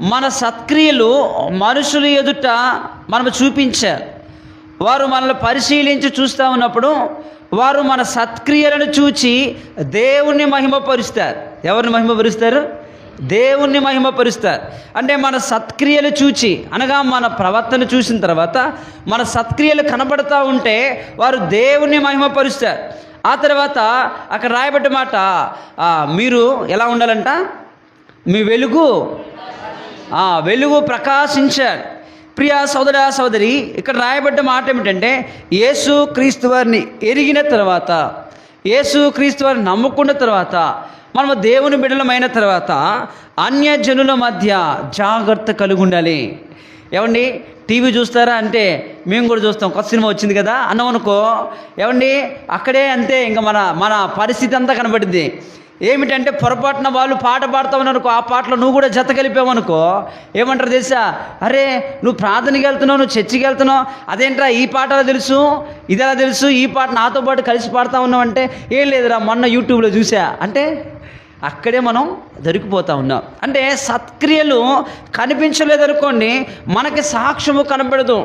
మన సత్క్రియలు మనుషుల ఎదుట మనం చూపించారు. వారు మనల్ని పరిశీలించి చూస్తూ ఉన్నప్పుడు వారు మన సత్క్రియలను చూచి దేవుణ్ణి మహిమపరుస్తారు. ఎవరిని మహిమపరుస్తారు? దేవుణ్ణి మహిమపరుస్తారు. అంటే మన సత్క్రియలు చూచి, అనగా మన ప్రవర్తన చూసిన తర్వాత మన సత్క్రియలు కనబడుతూ ఉంటే వారు దేవుణ్ణి మహిమపరుస్తారు. ఆ తర్వాత అక్కడ రాయబడ్డ మాట, మీరు ఎలా ఉండాలంట? మీ వెలుగు ప్రకాశించాడు. ప్రియ సోదర సోదరి, ఇక్కడ రాయబడ్డ మాట ఏమిటంటే, యేసు క్రీస్తు వారిని ఎరిగిన తర్వాత, యేసు క్రీస్తు వారిని నమ్ముకున్న తర్వాత, మనము దేవుని బిడ్డలమైన తర్వాత అన్యజనుల మధ్య జాగ్రత్త కలిగి ఉండాలి. ఏమండి, టీవీ చూస్తారా అంటే మేము కూడా చూస్తాం. కొత్త సినిమా వచ్చింది కదా అన్నాం అనుకో, ఏమండి అక్కడే అంతే, ఇంకా మన పరిస్థితి అంతా కనబడింది. ఏమిటంటే పొరపాటున వాళ్ళు పాట పాడుతామనుకో, ఆ పాటలో నువ్వు కూడా జత కలిపావనుకో, ఏమంటారు తెలుసా? అరే నువ్వు ప్రార్థనకి వెళ్తున్నావు, నువ్వు చర్చికి వెళ్తున్నావు, అదేంట్రా ఈ పాట ఎలా తెలుసు, ఇది ఎలా తెలుసు, ఈ పాట నాతో పాటు కలిసి పాడుతూ ఉన్నావు అంటే, ఏం లేదురా మొన్న యూట్యూబ్లో చూసా అంటే అక్కడే మనం దొరికిపోతూ ఉన్నాం. అంటే సత్క్రియలు కనిపించలేదనుకోండి, మనకి సాక్ష్యము కనబడదు.